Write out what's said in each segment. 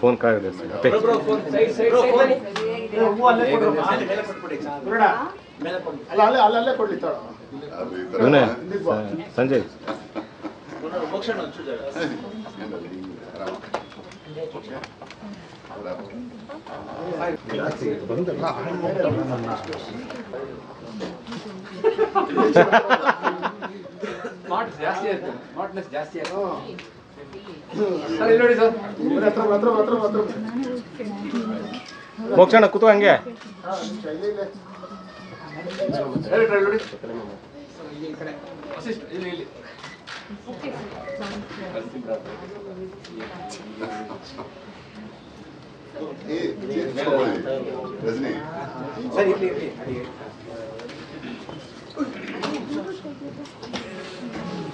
Phone ಕಾಗಿದೆ Sanjay ಮೋಕ್ಷಣ ಕೂತು ಹಂಗೆ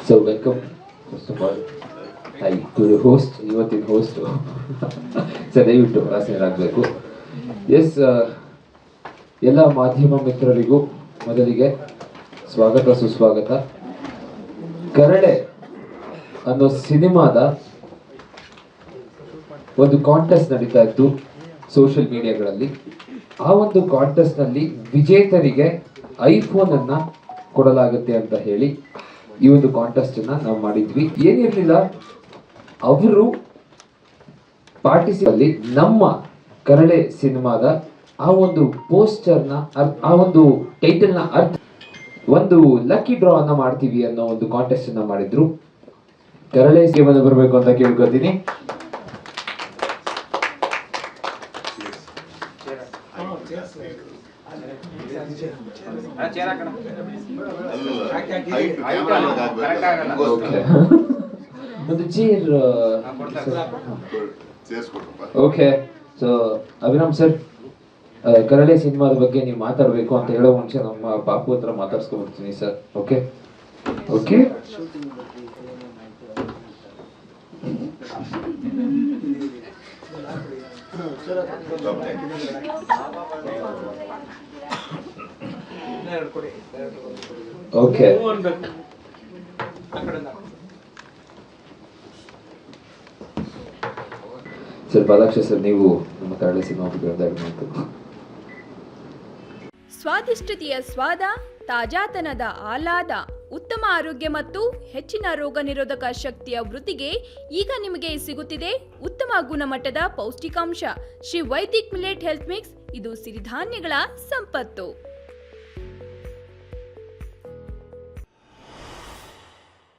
So welcome, first of all. Hi to the host, ಇವತ್ತಿನ host sir ದಯವಿಟ್ಟು ಆಸೀನರಾಗಬೇಕು. ಎಸ್, ಎಲ್ಲ ಮಾಧ್ಯಮ ಮಿತ್ರರಿಗೂ ಮೊದಲಿಗೆ ಸ್ವಾಗತ ಸುಸ್ವಾಗತ. ಕರಡೆ ಅನ್ನೋ ಸಿನಿಮಾದ ಒಂದು ಕಾಂಟೆಸ್ಟ್ ನಡೀತಾ ಇತ್ತು ಸೋಷಿಯಲ್ ಮೀಡಿಯಾಗಳಲ್ಲಿ. ಆ ಒಂದು ಕಾಂಟೆಸ್ಟ್ ನಲ್ಲಿ ವಿಜೇತರಿಗೆ ಐಫೋನ್ ಅನ್ನ ಕೊಡಲಾಗುತ್ತೆ ಅಂತ ಹೇಳಿ ಈ ಒಂದು ಕಾಂಟೆಸ್ಟ್ ಅನ್ನ ನಾವು ಮಾಡಿದ್ವಿ. ಏನಿರ್ಲಿಲ್ಲ, ಅವರು ಪಾರ್ಟಿಸಿಪಲ್ಲಿ ನಮ್ಮ ಕರಡೆ ಸಿನಿಮಾದ ಆ ಒಂದು ಪೋಸ್ಟರ್ನ ಆ ಒಂದು ಟೈಟಲ್ನ ಅರ್ಥ ಒಂದು ಲಕ್ಕಿ ಡ್ರಾ ಅನ್ನ ಮಾಡ್ತೀವಿ ಅನ್ನೋ ಒಂದು ಕಾಂಟೆಸ್ಟ್ ಅನ್ನ ಮಾಡಿದ್ರು. ಕರಡೆ ಗೇಮನ್ನು ಬರಬೇಕು ಅಂತ ಕೇಳ್ಕೊತೀನಿ. ಒಂದು chair. Okay, so Abhiram sir, Karade ಸಿನಿಮಾದ ಬಗ್ಗೆ ನೀವು ಮಾತಾಡಬೇಕು ಅಂತ ಹೇಳೋ ಮುಂಚೆ ನಮ್ಮ ಪಾಪು ಹತ್ರ ಮಾತಾಡ್ಸ್ಕೊಬಿಡ್ತೀನಿ sir. Okay okay okay sir, Padaksha sir, ನೀವು ನಮ್ಮ ಕರಡೆ ಸಿನಿಮಾ ಬಗ್ಗೆ ಸ್ವಾದಿಷ್ಟತೆಯ ಸ್ವಾದ, ತಾಜಾತನದ ಆಹ್ಲಾದ, ಉತ್ತಮ ಆರೋಗ್ಯ ಮತ್ತು ಹೆಚ್ಚಿನ ರೋಗ ನಿರೋಧಕ ಶಕ್ತಿಯ ವೃದ್ಧಿಗೆ ಈಗ ನಿಮಗೆ ಸಿಗುತ್ತಿದೆ ಉತ್ತಮ ಗುಣಮಟ್ಟದ ಪೌಷ್ಟಿಕಾಂಶ Shri Vaidik millet health mix. ಇದು ಸಿರಿಧಾನ್ಯಗಳ ಸಂಪತ್ತು.